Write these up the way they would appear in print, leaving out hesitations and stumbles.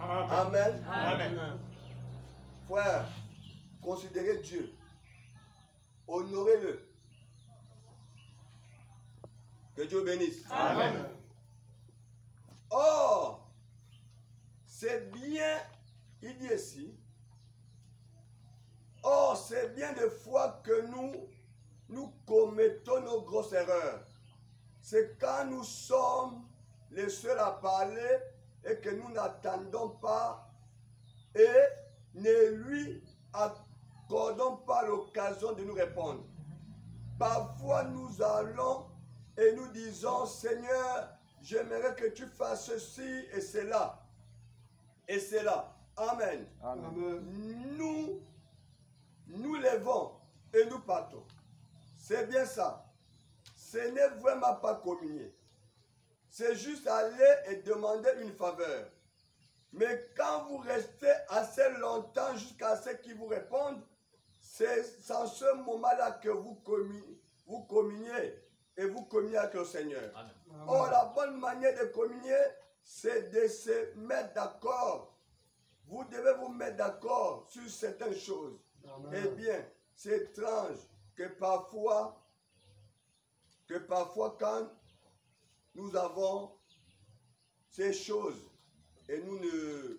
Amen. Amen. Frère, considérez Dieu. Honorez-le. Que Dieu bénisse. Amen. Or, c'est bien, il dit ici, or, c'est bien des fois que nous commettons nos grosses erreurs. C'est quand nous sommes les seuls à parler et que nous n'attendons pas et ne lui accordons pas l'occasion de nous répondre. Parfois, nous allons et nous disons, Seigneur, j'aimerais que tu fasses ceci et cela. Et cela. Amen. Amen. Nous levons et nous partons. C'est bien ça. Ce n'est vraiment pas communier. C'est juste aller et demander une faveur. Mais quand vous restez assez longtemps jusqu'à ce qu'ils vous répondent, c'est en ce moment-là que vous communiez et vous communiez avec le Seigneur. Amen. Or, la bonne manière de communier, c'est de se mettre d'accord. Vous devez vous mettre d'accord sur certaines choses. Amen. Eh bien, c'est étrange que parfois quand nous avons ces choses et nous ne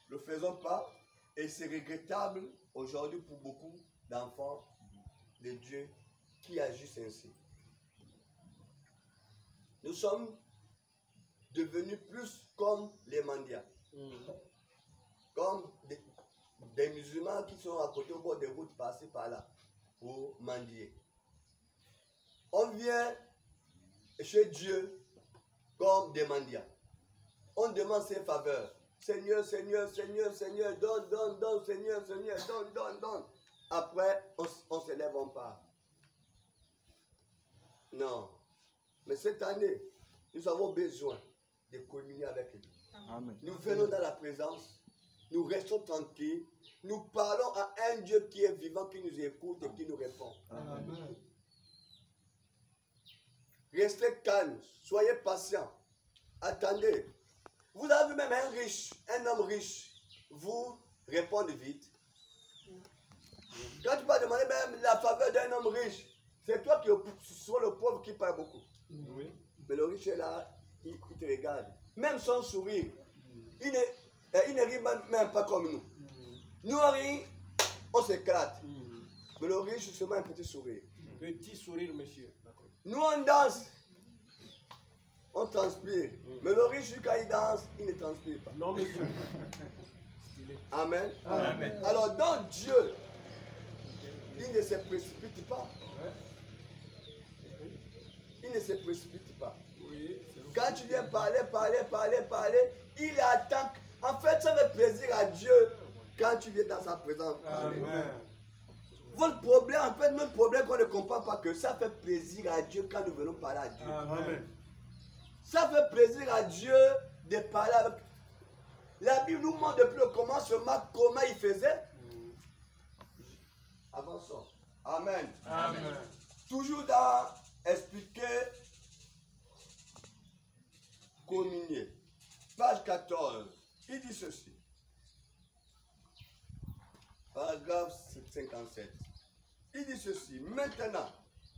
le faisons pas, et c'est regrettable aujourd'hui pour beaucoup d'enfants de Dieu qui agissent ainsi. Nous sommes devenus plus comme les mendiants, comme des musulmans qui sont à côté au bord des routes, passés par là pour mendier. On vient chez Dieu comme des mendiants. On demande ses faveurs. Seigneur, Seigneur, Seigneur, Seigneur, donne, donne, donne, Seigneur, Seigneur, donne, donne, donne. Après, on se lève en part. Non. Mais cette année, nous avons besoin de communier avec lui. Amen. Nous venons dans la présence, nous restons tranquilles, nous parlons à un Dieu qui est vivant, qui nous écoute et qui nous répond. Amen. Restez calmes, soyez patients, attendez. Vous avez vu même un homme riche, vous répondez vite. Quand tu vas demander même la faveur d'un homme riche, c'est toi qui sois le pauvre qui parle beaucoup. Oui. Mais le riche est là, il te regarde. Même son sourire, il ne rit même pas comme nous. Nous on rit, on s'éclate. Mais le riche, c'est seulement un petit sourire. Petit sourire, monsieur. Nous on danse, on transpire. Mais le riche, quand il danse, il ne transpire pas. Non, monsieur. Amen. Amen. Alors dans Dieu, il ne se précipite pas. Il ne se précipite pas. Oui. Quand tu viens parler, il attend. En fait, ça fait plaisir à Dieu quand tu viens dans sa présence. Amen. Votre problème, en fait, notre problème qu'on ne comprend pas que ça fait plaisir à Dieu quand nous venons parler à Dieu. Amen. Ça fait plaisir à Dieu de parler avec. La Bible nous montre depuis le commencement comment il faisait. Avançons. Amen. Amen. Toujours dans expliquer, communier. Page 14. Il dit ceci. Paragraphe 57. Il dit ceci. Maintenant,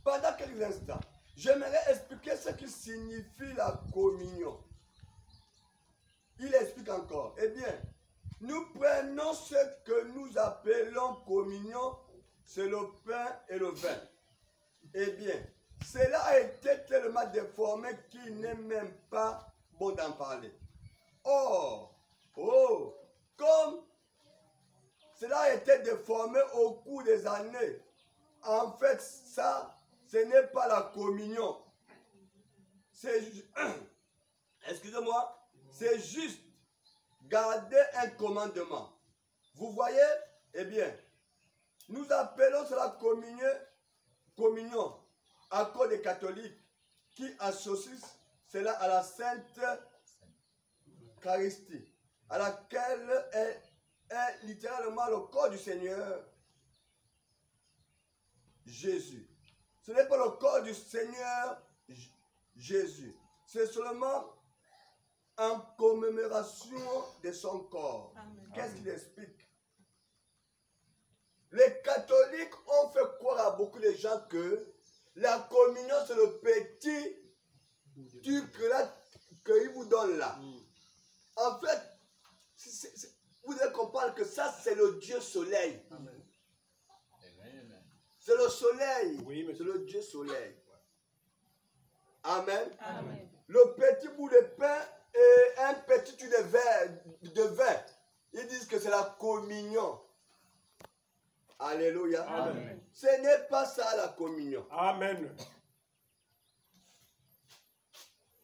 pendant quelques instants, j'aimerais expliquer ce qui signifie la communion. Il explique encore. Eh bien, nous prenons ce que nous appelons communion, c'est le pain et le vin. Eh bien, cela a été tellement déformé qu'il n'est même pas bon d'en parler. Or, comme cela a été déformé au cours des années, en fait, ça, ce n'est pas la communion. C'est, excusez-moi, c'est juste garder un commandement. Vous voyez? Eh bien, nous appelons cela communion à cause des catholiques qui associent cela à la Sainte Eucharistie, à laquelle est littéralement le corps du Seigneur Jésus. Ce n'est pas le corps du Seigneur Jésus. C'est seulement en commémoration de son corps. Qu'est-ce qu'il explique? Les catholiques ont fait croire à beaucoup de gens que la communion, c'est le petit truc qu'il vous donne là. En fait, vous devez comprendre que ça, c'est le Dieu soleil. C'est le soleil. Oui, c'est le Dieu soleil. Amen. Amen. Le petit bout de pain et un petit truc de vin. Ils disent que c'est la communion. Alléluia. Amen. Ce n'est pas ça la communion. Amen.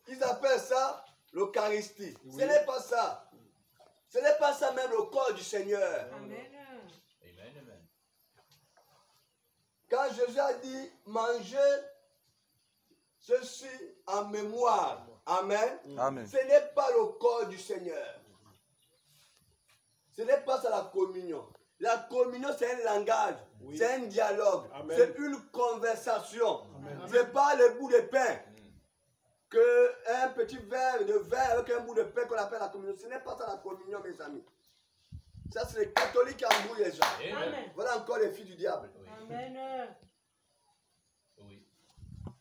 Ils appellent ça l'Eucharistie. Oui. Ce n'est pas ça. Ce n'est pas ça même le corps du Seigneur. Amen. Quand Jésus a dit mangez ceci en mémoire. Amen. Amen. Ce n'est pas le corps du Seigneur. Ce n'est pas ça la communion. La communion, c'est un langage, Oui. c'est un dialogue, Amen. c'est une conversation. Amen. Ce n'est pas le bout de pain. Un petit verre de vin avec un bout de pain qu'on appelle la communion. Ce n'est pas ça la communion, mes amis. Ça, c'est les catholiques qui embrouillent les gens. Amen. Voilà encore les filles du diable. Amen. Oui.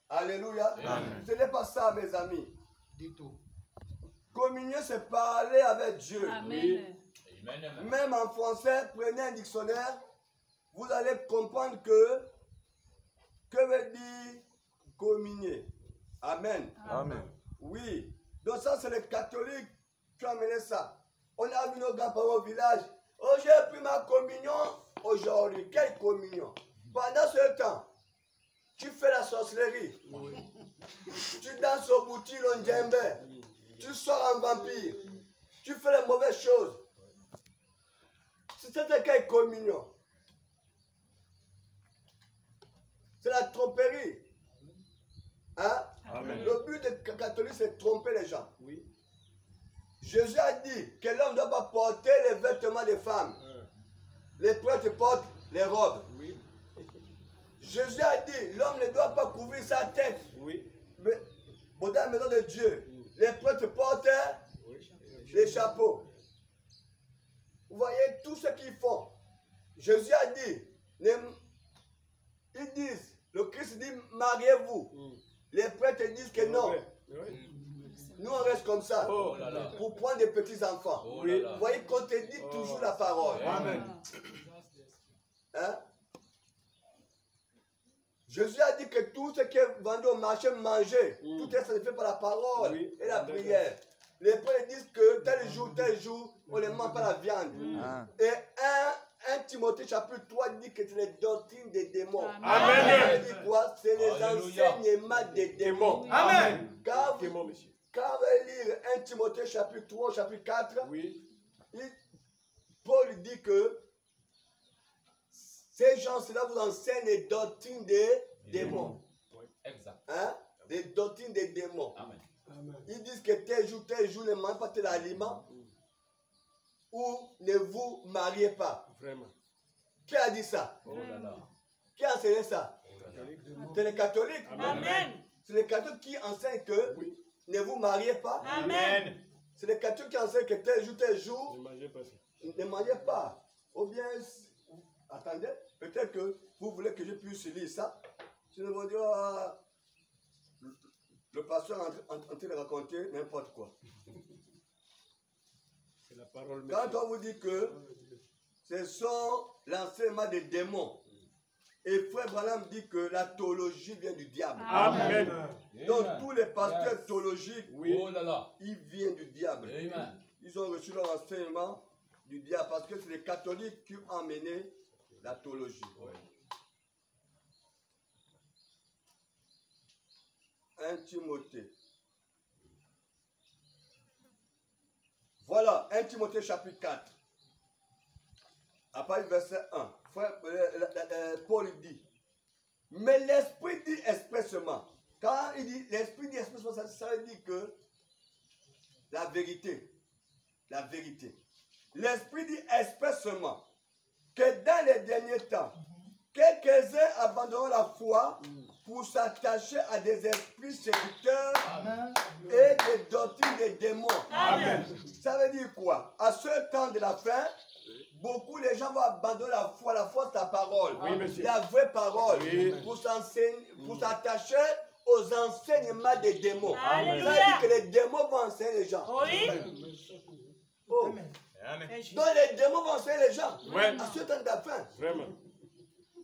Alléluia. Amen. Ce n'est pas ça, mes amis. Du tout. Communion, c'est parler avec Dieu. Amen. Amen. Même en français, prenez un dictionnaire, vous allez comprendre que veut dire communier. Amen. Amen. Oui. Donc ça, c'est les catholiques qui ont amené ça. On a vu nos grands-parents au village. Oh, j'ai pris ma communion aujourd'hui. Quelle communion? Pendant ce temps, tu fais la sorcellerie. Tu danses au bouti, l'ondjembe. Tu sors en vampire. Tu fais les mauvaises choses. C'était quelle communion? C'est la tromperie. Hein? Amen. Le but des catholiques, c'est de tromper les gens. Oui. Jésus a dit que l'homme ne doit pas porter les vêtements des femmes. Les prêtres portent les robes. Oui. Jésus a dit l'homme ne doit pas couvrir sa tête. Oui. Mais dans la maison de Dieu, les prêtres portent les chapeaux. Vous voyez tout ce qu'ils font. Jésus a dit, ils disent, le Christ dit mariez-vous. Les prêtres disent que non. Oui. Nous on reste comme ça. Oh là là. Pour prendre des petits enfants. Oh là là. Vous voyez qu'on te dit toujours la parole. Amen. Hein? Jésus a dit que tout ce qui est vendu au marché, manger, tout est fait par la parole Oui. et la prière. Les prêtres disent que tel jour, on ne mange pas la viande. Ah. Et 1 Timothée chapitre 3 dit que c'est les doctrines des démons. Amen. Ça veut dire quoi? C'est les Alléluia. enseignements des démons. Amen. Quand Démon, monsieur. vous allez lire 1 Timothée chapitre 3, chapitre 4, Oui. Paul dit que ces gens-là vous enseignent les doctrines des démons. Exact. Hein? Les doctrines des démons. Amen. Amen. Ils disent que tel jour, ne mangez pas tel aliment ou ne vous mariez pas. Vraiment. Qui a dit ça? Oh là là. Qui a enseigné ça? C'est les catholiques. Amen. C'est les catholiques qui enseignent que Oui. ne vous mariez pas. Amen. C'est les catholiques qui enseignent que tel jour, Ne mangez pas ça. ne mangez pas. Ou bien, attendez, peut-être que vous voulez que je puisse lire ça. Sinon, vous dire, ah, le pasteur est en train de raconter n'importe quoi. C'est la parole. Quand on vous dit que ce sont l'enseignement des démons, et Frère Branham dit que la théologie vient du diable. Amen. Donc tous les pasteurs théologiques, Oui. Oh là là. ils viennent du diable. Amen. Ils ont reçu leur enseignement du diable parce que c'est les catholiques qui ont emmené la théologie. Oui. 1 Timothée. Voilà, 1 Timothée chapitre 4. À partir du verset 1. Paul dit, mais l'Esprit dit expressement. Quand il dit l'Esprit dit expressement, ça veut dire que la vérité. L'Esprit dit expressement que dans les derniers temps, quelques-uns abandonneront la foi pour s'attacher à des esprits séducteurs et des doctrines des démons. Ça veut dire quoi? À ce temps de la fin, beaucoup de gens vont abandonner la foi. La foi, c'est la parole. Oui, monsieur. La vraie parole. Oui. Pour s'attacher aux enseignements des démons. Alléluia. Ça veut dire que les démons vont enseigner les gens. Oui. Oh. Amen. Donc les démons vont enseigner les gens. Ouais. À ce temps de la fin. Vraiment.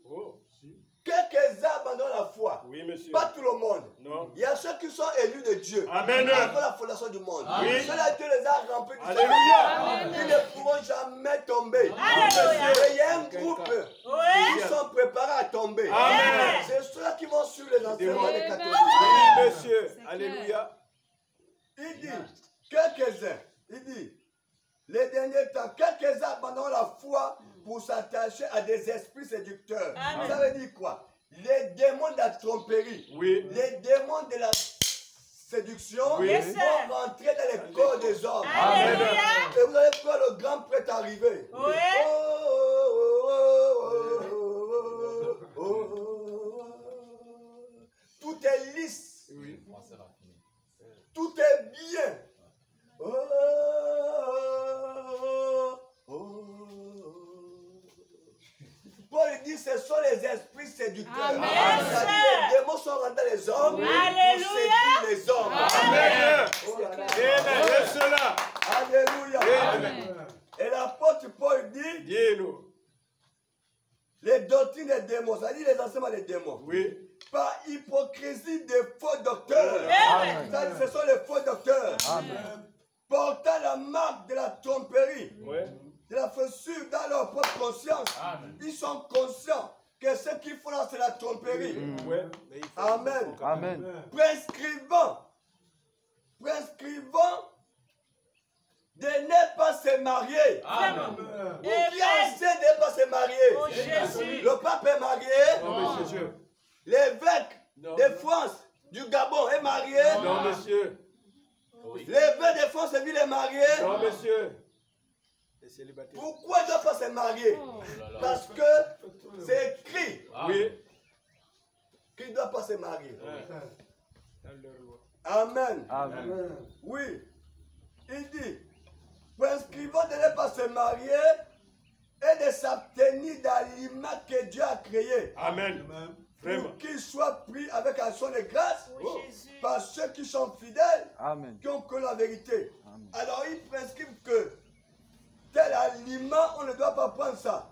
Oh. Quelques-uns abandonnent la foi. Oui, monsieur. Pas tout le monde. Non. Il y a ceux qui sont élus de Dieu. Amen. Avant la fondation du monde. Oui. Ceux-là, Dieu les a remplis du Alléluia. Ils ne pourront jamais tomber. Alléluia. Mais il y a un groupe Oui. qui sont préparés à tomber. Amen. C'est ceux-là qui vont suivre les enseignements des catholiques. Oui, monsieur. Alléluia. Il dit, quelques-uns, il dit, les derniers temps, quelques-uns abandonnent la foi pour s'attacher à des esprits séducteurs. Amen. Ça veut dire quoi? Les démons de la tromperie, Oui. les démons de la séduction Oui. Yes, vont sir. rentrer dans les corps des hommes. Alléluia. Et vous allez voir le grand prêtre arriver. Oui. Tout est lisse. Oui. Moi, ça va finir. Tout est bien. Paul dit ce sont les esprits séducteurs. Amen. C'est-à-dire les démons sont rentrés dans les hommes pour Alléluia. séduire les hommes. Amen. Oh là là. Amen. Laisse cela. Alléluia. Amen. Et l'apôtre Paul dit Dis-nous. les doctrines des démons, c'est-à-dire les enseignements des démons. Oui. Par hypocrisie des faux docteurs. Amen. C'est-à-dire ce sont les faux docteurs. Portant la marque de la tromperie, Oui. de la faussure dans leur propre conscience. Amen. Ils sont conscients que ce qu'ils font là, c'est la tromperie. Oui. Amen. Amen. Prescrivant de ne pas se marier. Amen. Ou qui enseigne de ne pas se marier. Oh Jésus. Le pape est marié. Non, monsieur. L'évêque Non. de France, du Gabon, est marié. Non, monsieur. Oui. L'évêque de France, il est marié. Non, monsieur. Les célibataires. Pourquoi il ne doit pas se marier? Oh là là. Parce que c'est écrit Oui. qu'il ne doit pas se marier. Dans leur loi. Amen. Amen. Oui. Il dit, prescrivant de ne pas se marier et de s'abstenir d'aliments que Dieu a créés. Amen. Vraiment. Pour qu'ils soient pris avec action de grâce Oh Jésus. par ceux qui sont fidèles, Amen. qui ont que la vérité. Amen. Alors ils prescrivent que tel aliment, on ne doit pas prendre ça.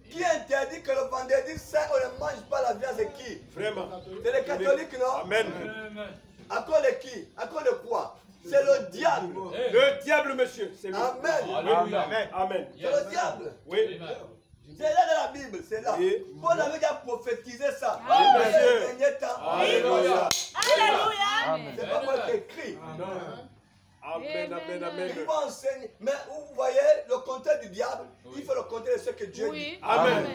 Qui interdit que le vendredi saint, on ne mange pas la viande, c'est qui? Vraiment. C'est les catholiques, non? Amen. Amen. À cause de qui? À cause de quoi? C'est le diable. Hey. Le diable, monsieur. C'est lui. Amen. Alléluia. Amen. Amen. C'est le diable. Oui. Amen. C'est là dans la Bible, c'est là. Et- Paul avait déjà prophétisé ça. Amen. Dans les derniers temps. Alléluia. Alléluia. Amen. C'est pas moi qui écris. Amen. Amen. Amen. Il va enseigner. Mais vous voyez, le contraire du diable, il faut le contraire de ce que Dieu dit. Oui. Amen.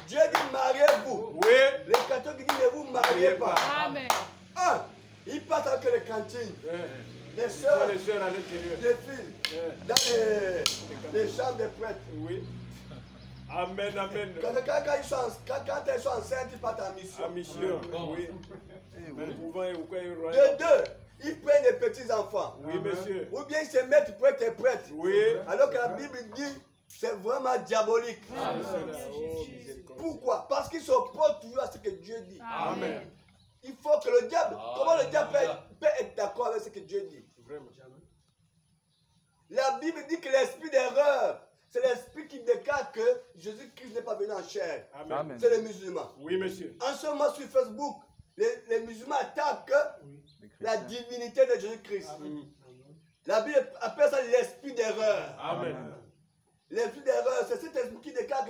Dieu dit mariez-vous. Oui. Les catholiques disent ne vous mariez pas. Amen. Un, ils partent avec les cantines, les Ce soeurs, sont les sœurs à l'intérieur. les filles, dans les chambres des prêtres. Oui. Amen. Amen. Quand elles sont enceintes, ils partent en mission. À mission. Oui. Mais pouvant et quoi il De deux, ils prennent des petits enfants. Oui, monsieur. Ou bien ils se mettent prêtres et prêtres. Oui. Alors que la Bible dit c'est vraiment diabolique. Oh, miséricorde. Pourquoi? Parce qu'ils s'opposent toujours à ce que Dieu dit. Amen. Il faut que le diable, comment le diable peut être d'accord avec ce que Dieu dit? Vraiment. La Bible dit que l'esprit d'erreur, c'est l'esprit qui déclare que Jésus-Christ n'est pas venu en chair. Amen. Amen. C'est les musulmans. Oui, monsieur. En ce moment sur Facebook, les musulmans attaquent la divinité de Jésus-Christ. La Bible appelle ça l'esprit d'erreur. Amen. L'esprit d'erreur, c'est cet esprit qui déclare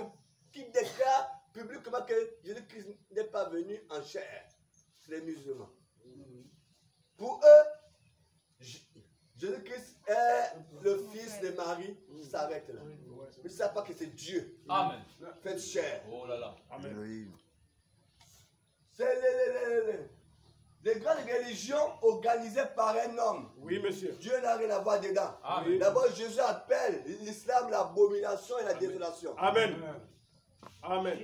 publiquement que Jésus-Christ n'est pas venu en chair. C'est les musulmans. Pour eux, Jésus-Christ est le fils de Marie. Ça s'arrête là. Mais ils ne savent pas que c'est Dieu. Amen. Fait chair. Oh là là. Amen. Elohim. C'est les grandes religions organisées par un homme. Oui, monsieur. Dieu n'a rien à voir dedans. Amen. D'abord, Jésus appelle l'islam l'abomination et la désolation. Amen. Amen.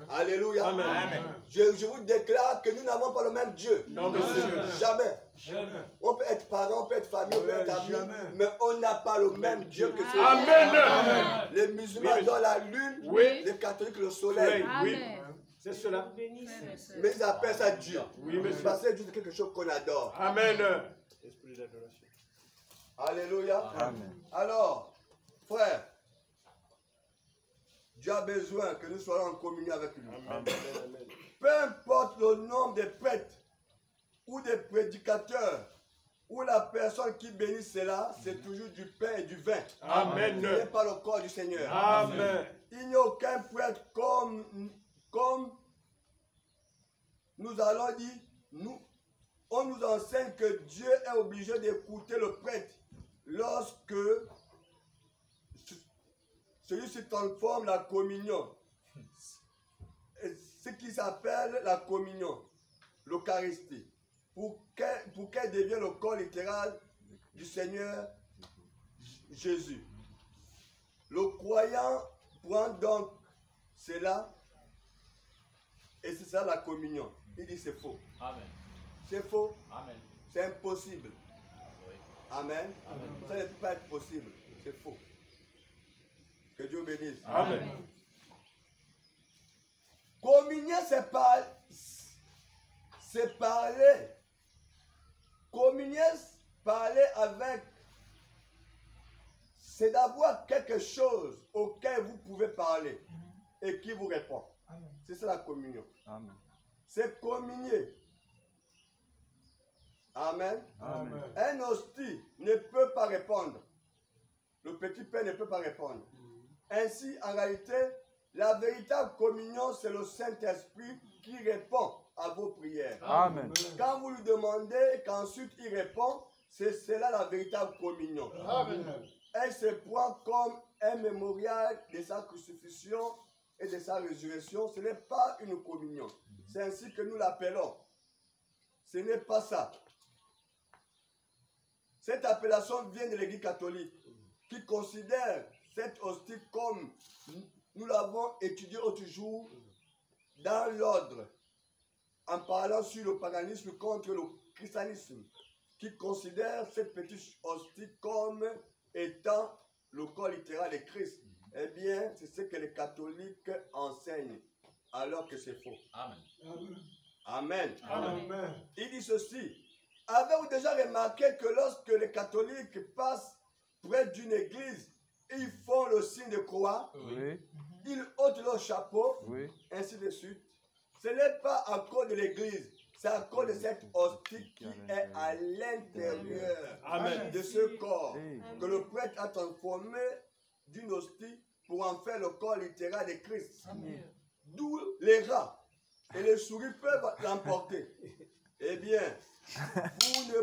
Alléluia. Amen. Je vous déclare que nous n'avons pas le même Dieu. Non, monsieur. Jamais. Jamais. On peut être parent, on peut être famille, on peut être ami, Jamais. mais on n'a pas le même Dieu que celui. Amen. Les musulmans Oui, dans la lune, Oui. les catholiques le soleil. Oui. Amen. C'est cela. Mais ils appellent ça Dieu. Oui, monsieur. Parce que Dieu c'est quelque chose qu'on adore. Amen. Esprit d'adoration. Alléluia. Amen. Alors, frère, Dieu a besoin que nous soyons en communion avec lui. Amen. Peu importe le nombre de prêtres ou des prédicateurs ou la personne qui bénit cela, c'est toujours du pain et du vin. Amen. Ce n'est pas le corps du Seigneur. Amen. Il n'y a aucun prêtre comme nous allons dire, on nous enseigne que Dieu est obligé d'écouter le prêtre lorsque celui-ci transforme la communion. Ce qui s'appelle la communion, l'Eucharistie, pour qu'elle devienne le corps littéral du Seigneur Jésus. Le croyant prend donc cela et c'est ça la communion. Il dit c'est faux. Amen. C'est faux. Amen. C'est impossible. Oui. Amen. Ça ne peut pas être possible. C'est faux. Que Dieu bénisse. Amen. Communier, c'est parler. Communier, parler avec, c'est d'avoir quelque chose auquel vous pouvez parler et qui vous répond. C'est ça la communion. Amen. C'est communier. Amen. Amen. Un hostie ne peut pas répondre. Le petit père ne peut pas répondre. Ainsi, en réalité, la véritable communion, c'est le Saint-Esprit qui répond à vos prières. Amen. Quand vous lui demandez, qu'ensuite il répond, c'est cela la véritable communion. Amen. Elle se prend comme un mémorial de sa crucifixion et de sa résurrection. Ce n'est pas une communion. C'est ainsi que nous l'appelons. Ce n'est pas ça. Cette appellation vient de l'Église catholique qui considère cette hostie comme nous l'avons étudié l'autre jour dans l'ordre en parlant sur le paganisme contre le christianisme qui considère cette petite hostie comme étant le corps littéral de Christ. Eh bien, c'est ce que les catholiques enseignent alors que c'est faux. Amen. Amen. Amen. Il dit ceci. Avez-vous déjà remarqué que lorsque les catholiques passent près d'une église, ils font le signe de croix, Oui. ils ôtent leur chapeau, Oui. ainsi de suite. Ce n'est pas à cause de l'église, c'est à cause de cette hostie qui est à l'intérieur Amen. de ce corps Hey. que le prêtre a transformé d'une hostie pour en faire le corps littéral de Christ. D'où les rats et les souris peuvent l'emporter. Eh bien, vous ne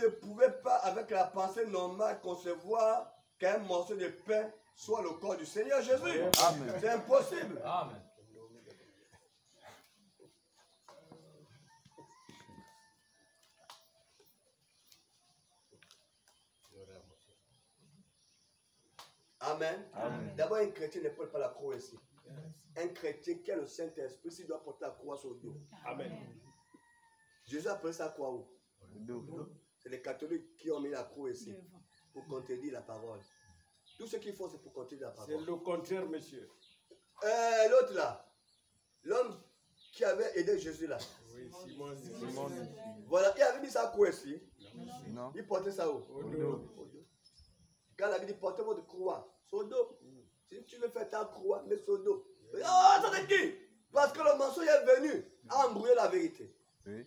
pouvez pas, avec la pensée normale, concevoir qu'un morceau de pain soit le corps du Seigneur Jésus. Amen. C'est impossible. Amen. Amen. Amen. D'abord, un chrétien ne porte pas la croix ici. Un chrétien qui a le Saint-Esprit, s'il doit porter la croix sur le dos. Amen. Jésus a pris sa croix où? Dos. C'est les catholiques qui ont mis la croix ici pour contredire la parole. Tout ce qu'il faut, c'est pour contredire la C'est parole. le contraire, monsieur. L'autre là, l'homme qui avait aidé Jésus là, Oui, Simon. Simon. voilà, il avait mis sa croix ici, Non. il portait ça où? Au dos. Quand il avait dit portez votre croix sur le dos. Si tu veux faire ta croix, mets sur le dos. Ah, ça c'est qui? Parce que le mensonge est venu à embrouiller la vérité. Oui.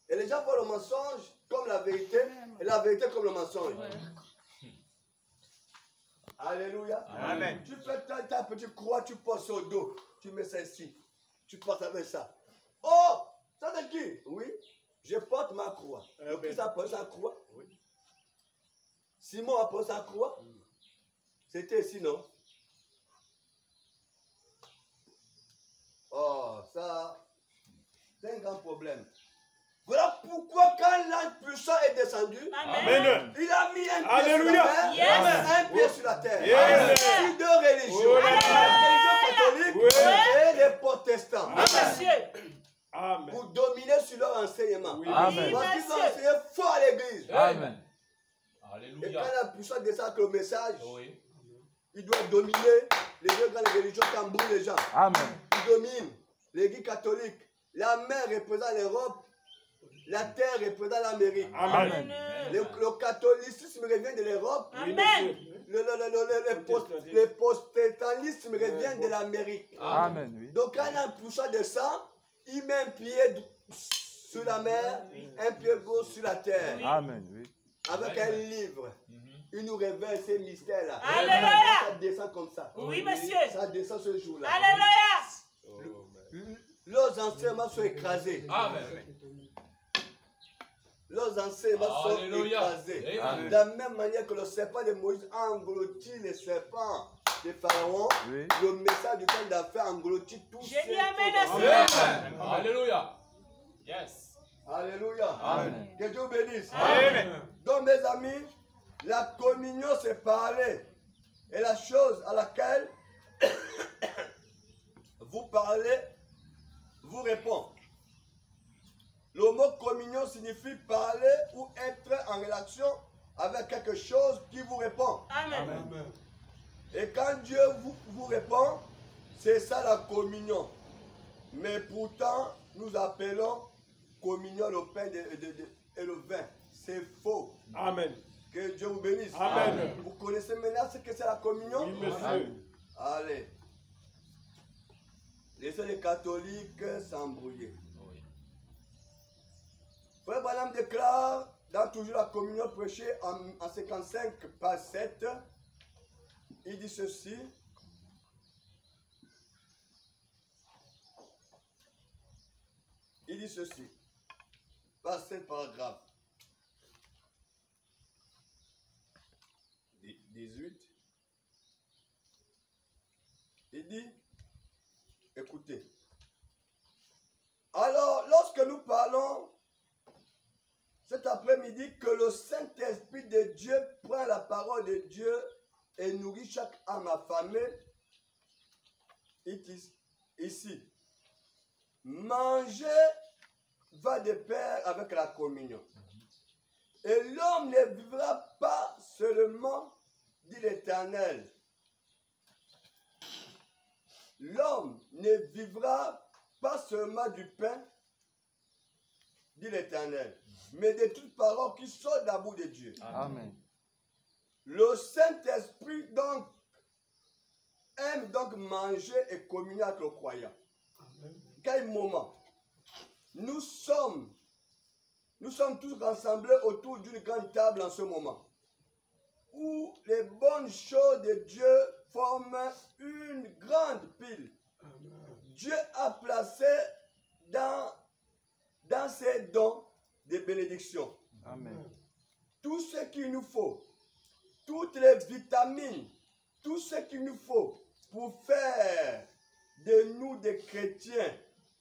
Et les gens voient le mensonge comme la vérité et la vérité comme le mensonge. Alléluia. Amen. Tu fais ta petite croix, tu portes sur le dos. Tu mets ça ici. Tu portes avec ça. Oh, ça c'est qui? Oui, je porte ma croix. Le Christ a porté sa croix. Oui. Simon a porté sa croix. C'était ici, non? Oh, ça, c'est un grand problème. Voilà pourquoi quand l'ange puissant est descendu, Amen. il a mis un pied Alléluia. sur la mer, Yes. un pied sur la terre. Yes. Sur deux religions. Oh, La religion catholique Oui. et les protestants. Oui, monsieur. Amen. Pour dominer sur leur enseignement. Oui. Amen. Parce qu'ils ont enseigné fort à l'église. Amen. Et Alléluia. quand la puissance descend avec le message, Oui. il doit dominer les deux grandes religions qui embrouillent les gens. Amen. Il domine l'église catholique. La mer représente l'Europe. La terre représente l'Amérique. Amen. Le catholicisme revient de l'Europe. Amen. Le protestantisme revient de l'Amérique. Amen. Oui. Donc quand un puissant descend, il met un pied sur la mer, un pied gauche sur la terre. Amen. Oui. Avec un livre. Il nous révèle ces mystères-là. Alléluia. Ça descend comme ça. Oui, monsieur. Ça descend ce jour-là. Alléluia. Leurs enseignements sont écrasés. Amen. Leurs enseignements sont Alléluia. écrasés. Amen. De la même manière que le serpent de Moïse a englouti les serpents de Pharaon, Oui. le message du temps d'affaires engloutit tous J'ai ces dit amen à faux ça. enseignements. Amen. Alléluia. Yes. Alléluia. Amen. Que Dieu vous bénisse. Amen. Donc mes amis, la communion c'est parler. Et la chose à laquelle vous parlez vous répond. Le mot communion signifie parler ou être en relation avec quelque chose qui vous répond. Amen. Et quand Dieu vous répond, c'est ça la communion. Mais pourtant, nous appelons communion le pain et le vin. C'est faux. Amen. Que Dieu vous bénisse. Amen. Vous connaissez maintenant ce que c'est la communion? Oui, monsieur. Allez. Laissez les catholiques s'embrouiller. Oui. Frère Branham déclare dans toujours la communion prêchée en 55 page 7, il dit ceci. Il dit ceci. Page 7 paragraphe 18. Il dit, écoutez. Alors, lorsque nous parlons cet après-midi que le Saint-Esprit de Dieu prend la parole de Dieu et nourrit chaque âme affamée, ici, manger va de pair avec la communion. Et l'homme ne vivra pas seulement, dit l'Éternel. L'homme ne vivra pas seulement du pain, dit l'Éternel, mais de toute parole qui sort de la bouche de Dieu. Amen. Le Saint-Esprit donc aime donc manger et communier avec le croyant. Quel moment? Nous sommes tous rassemblés autour d'une grande table en ce moment, où les bonnes choses de Dieu forment une grande pile. Dieu a placé dans ses dons des bénédictions. Amen. Tout ce qu'il nous faut, toutes les vitamines, tout ce qu'il nous faut pour faire de nous des chrétiens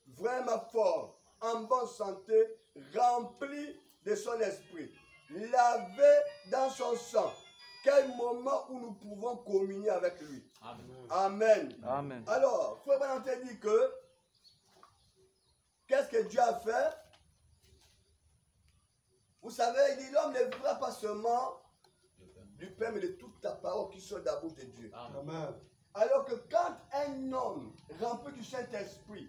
vraiment forts, en bonne santé, remplis de son esprit, lavés dans son sang. Quel moment où nous pouvons communier avec lui. Amen. Amen. Amen. Alors, Frère Valentin dit que qu'est-ce que Dieu a fait? Vous savez, il dit l'homme ne vivra pas seulement du pain, mais de toute ta parole qui sort de la bouche de Dieu. Amen. Alors que quand un homme rempli du Saint-Esprit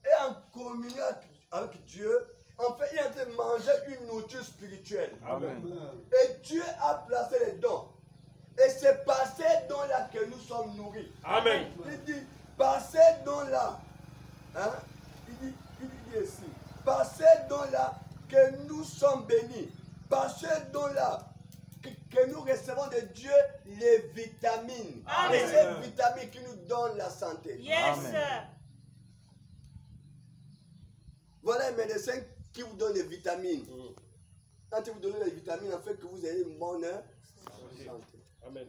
est en communion avec Dieu, en fait, il est en train de manger une nourriture spirituelle. Amen. Et Dieu a placé les dons. Et c'est par ces dons-là que nous sommes nourris. Amen. Il dit, par ces dons-là, hein, il dit ici, par ces dons-là que nous sommes bénis, par ces dons-là que nous recevons de Dieu les vitamines. Amen. Et ces vitamines qui nous donnent la santé. Yes. Amen. Voilà un médecin qui vous donne des vitamines. Quand il vous donne les vitamines, en fait que vous ayez une bonne santé. Amen.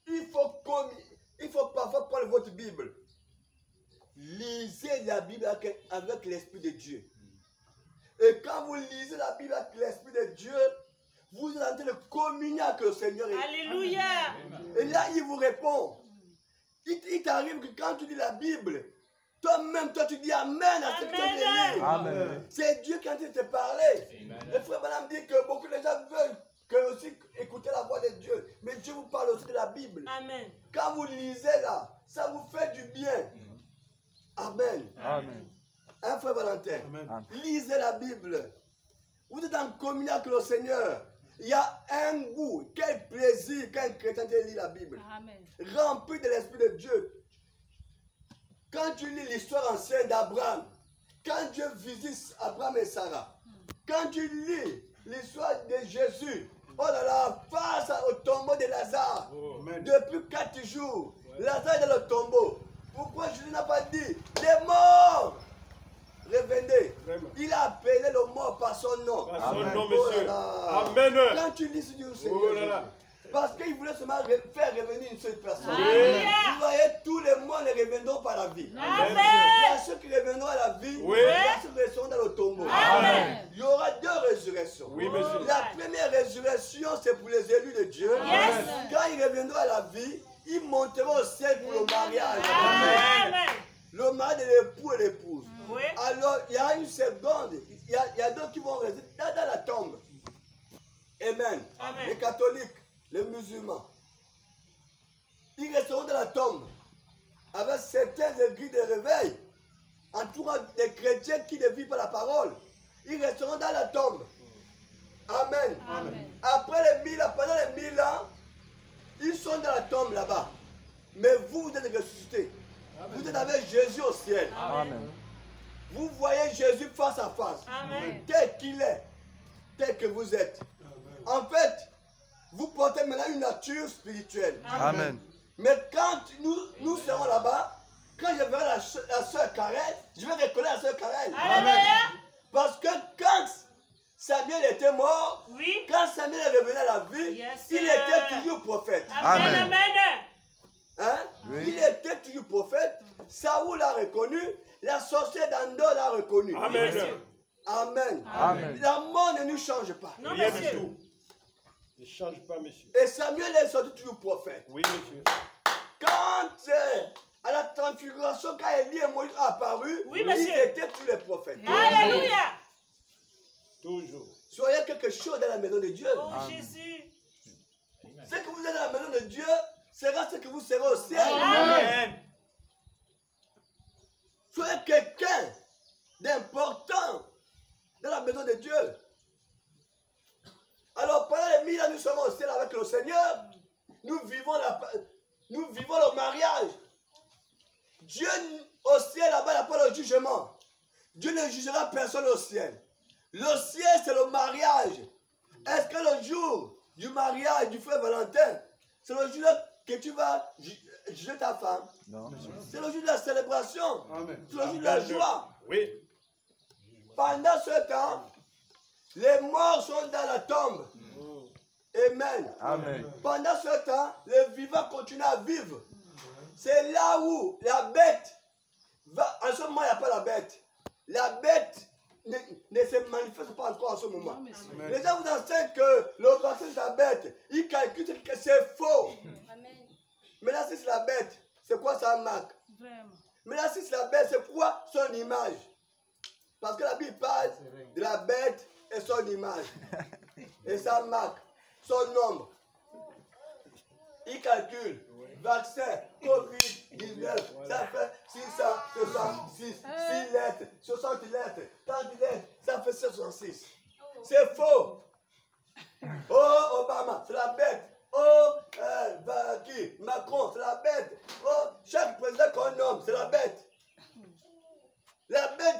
Il faut parfois prendre votre Bible lisez la Bible avec l'Esprit de Dieu. Et quand vous lisez la Bible avec l'Esprit de Dieu, vous êtes en train de communier avec le Seigneur. Alléluia. Et là, il vous répond. Il t'arrive que quand tu lis la Bible, toi-même, toi, tu dis Amen à ce que tu as lu. Amen. C'est Dieu qui est en train de te parler. Le frère Branham dit que beaucoup de gens veulent que aussi écouter la voix de Dieu. Mais Dieu vous parle aussi de la Bible. Amen. Quand vous lisez là, ça vous fait du bien. Amen. Amen. Hein, frère Valentin? Amen. Lisez la Bible. Vous êtes en communion avec le Seigneur. Il y a un goût, quel plaisir quand un chrétien lit la Bible. Amen. Rempli de l'Esprit de Dieu. Quand tu lis l'histoire ancienne d'Abraham, quand Dieu visite Abraham et Sarah, quand tu lis l'histoire de Jésus, oh là là, face au tombeau de Lazare, depuis 4 jours, Lazare est dans le tombeau. Pourquoi Jésus n'a pas dit, les morts, revenez. Vraiment. Il a appelé le mort par son nom. Par son Amen. nom, Oh là monsieur. là. Amen. Quand tu lis ce Dieu, Seigneur, Oh là là. parce qu'il voulait seulement faire revenir une seule personne. Alléluia. Vous voyez, tous les morts ne reviendront pas à la vie. Amen. Il y a ceux qui reviendront à la vie, Oui. il y a ceux qui resteront dans le tombeau. Amen. Il y aura 2 résurrections. Oui, monsieur. La première résurrection, c'est pour les élus de Dieu. Yes. Quand ils reviendront à la vie, ils monteront au ciel pour le mariage. Amen. Le mariage de l'époux et l'épouse. Oui. Alors, il y a une seconde, il y a d'autres qui vont rester dans la tombe. Amen. Amen. Les catholiques, les musulmans, ils resteront dans la tombe avec certaines églises de réveil, entourant des chrétiens qui ne vivent pas la parole. Ils resteront dans la tombe. Amen. Amen. Après les 1000 ans, pendant les 1000 ans, ils sont dans la tombe là-bas. Mais vous, vous êtes ressuscités. Vous êtes avec Jésus au ciel. Amen. Vous voyez Jésus face à face. Amen. Tel qu'il est, tel que vous êtes. En fait, vous portez maintenant une nature spirituelle. Amen. Mais quand nous serons là-bas, quand je verrai la sœur Karel, je vais reconnaître la sœur Karel. Alléluia. Parce que quand Samuel était mort, Oui. quand Samuel est revenu à la vie, Yes, il sir. était toujours prophète. Amen. Amen. Amen. Hein? Oui. Il était toujours prophète. Saoul l'a reconnu. La sorcière d'Andor l'a reconnu. Amen. Amen. Amen. La mort ne nous change pas. Non, Rien du monsieur. tout. Ne change pas, monsieur. Et Samuel est sorti toujours prophète. Oui, monsieur. Quand à la transfiguration, quand Élie et Moïse sont apparus, Oui, ils monsieur. étaient tous les prophètes. Alléluia. Toujours. Soyez quelque chose dans la maison de Dieu. Oh Jésus. Ce que vous êtes dans la maison de Dieu sera ce que vous serez au ciel. Amen. Soyez quelqu'un d'important dans la maison de Dieu. Alors pendant les 1000 ans, nous sommes au ciel avec le Seigneur. Nous vivons le mariage. Dieu au ciel là-bas n'a pas le jugement. Dieu ne jugera personne au ciel. Le ciel c'est le mariage. Est-ce que le jour du mariage du frère Valentin, c'est le jour que tu vas juger ta femme? Non. C'est le jour de la célébration. Amen. C'est le jour de la joie. Oui. Pendant ce temps, les morts sont dans la tombe. Amen. Amen. Pendant ce temps, les vivants continuent à vivre. C'est là où la bête va. En ce moment, il n'y a pas la bête. La bête ne se manifeste pas encore en ce moment. Les gens vous enseignent que le vaccin c'est la bête. Ils calculent que c'est faux. Mais là, si c'est la bête, c'est quoi sa marque? Vraiment. Mais là, si c'est la bête, c'est quoi son image? Parce que la Bible parle de la bête et son image. Et sa marque, son nombre. Il calcule. Vaccin, Covid-19, ça fait 666, 6 lettres, 60 lettres, 30 lettres, ça fait 766. C'est faux. Oh, Obama, c'est la bête. Oh, qui? Macron, c'est la bête. Oh, chaque président qu'on nomme, c'est la bête. La bête,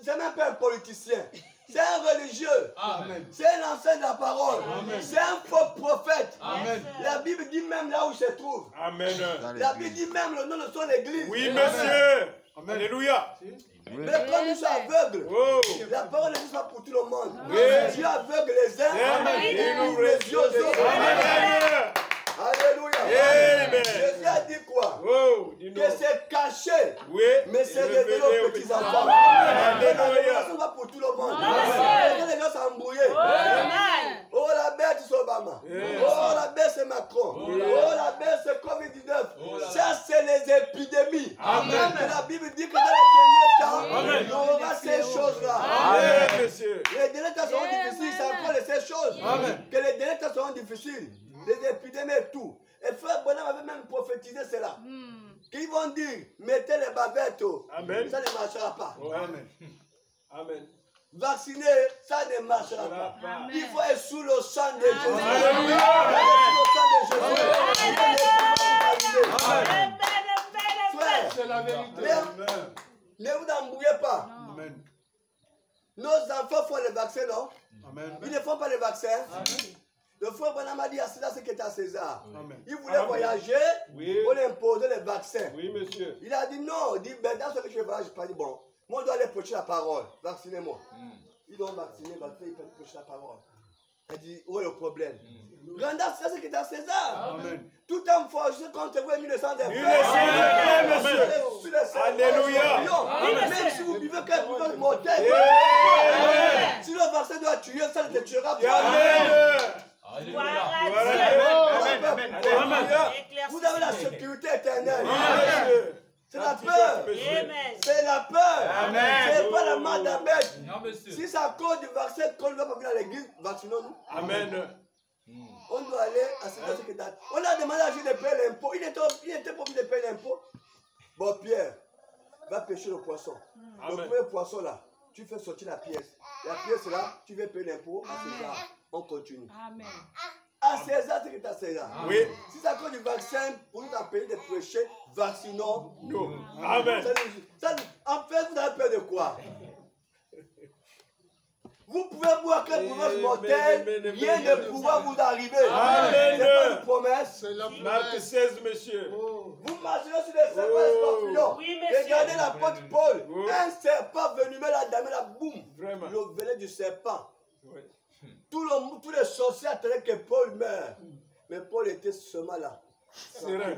c'est même pas un politicien. C'est un religieux. Amen. C'est un enseigne de la parole. C'est un faux prophète. Amen. La Bible dit même là où il se trouve. Amen. La Bible dit même le nom de son église. Oui, monsieur. Alléluia. Mais comme nous sommes aveugles, Oh. la parole n'est pas pour tout le monde. Oui. Dieu aveugle les uns Amen. et il ouvre les yeux aux autres. Amen. Alléluia. Amen. Jésus a dit quoi? Oh, dis-nous. Que c'est caché. Oui. Mais c'est révélé révélé aux petits enfants. Alléluia. La révélation va pour tout le monde. Amen. Les gens s'embrouillent. Amen. Oh, la bête, c'est Obama. Yes. Oh, la bête, c'est Macron. Oh, Oh, la bête, c'est Covid-19. Oh, là, là. Ça, c'est les épidémies. Amen. Mais la Bible dit que dans les derniers temps, Amen. il y aura ces choses-là. Amen, monsieur. Les derniers temps seront difficiles, c'est encore les ces choses. Amen. Que les derniers temps seront difficiles. Les épidémies et tout. Et frère Bonham avait même prophétisé cela. Qu'ils vont dire, mettez les bavettes. Amen. Ça ne marchera pas. Oh, amen. Amen. Vacciner, ça ne marchera pas. Amen. Il faut être sous le sang de Jésus. Alléluia. Sous le sang de Jésus. Amen. Frère, C'est la vérité. Amen. ne vous embrouillez pas. Amen. Nos enfants font les vaccins, non? Amen. Ils ne font pas les vaccins. Le frère Bonham a dit à César ce qui était à César. Amen. Il voulait Amen. voyager Oui. pour lui imposer les vaccins. Oui, monsieur. Il a dit non. Il dit, ben, dans ce que je vais faire, je pas dit bon. Moi, je dois aller prêcher la parole. Vaccinez-moi. Ils doivent vacciner, ils peuvent prêcher la parole. Il dit, où est le problème? Grandeur, c'est ce qui est à César. Amen. Tout homme forgé contre vous est mis le sang des Amen, monsieur. Alléluia. Même si vous vivez qu'un bouton mortel, Amen. si le vaccin doit tuer, ça ne te tuera pas. Amen. Alléluia. Vous avez la sécurité éternelle. Amen. C'est la peur. Amen. C'est la peur. Amen. C'est pas la main d'Ahmed. Non, monsieur. Si c'est à cause du vaccin qu'on ne va pas venir à l'église, vaccinons-nous. Amen. On doit aller à cette sécurité. On a demandé à Jésus de payer l'impôt. Il était pas obligé de payer l'impôt. Bon, Pierre, va pêcher le poisson. Le Amen. premier poisson là, tu fais sortir la pièce. La pièce là, tu veux payer l'impôt à César. On continue. Amen. À César, c'est que tu as César. Oui. Si c'est à cause du vaccin, pour nous empêcher de prêcher, vaccinons. Nous. Amen. En fait, vous avez peur de quoi? Vous pouvez boire quelle promesse mortelle, rien ne pourra vous arriver. Amen. C'est pas une promesse. Marc 16, monsieur. Vous marcherez sur les serpents et scorpions. Oui, monsieur. Regardez l'apôtre Paul. Oui. Un serpent venimeux la dame, la boum. Vraiment. Le venin du serpent. Oui. Tous les sorciers attendaient que Paul meure. Mais Paul était seulement là. Serein.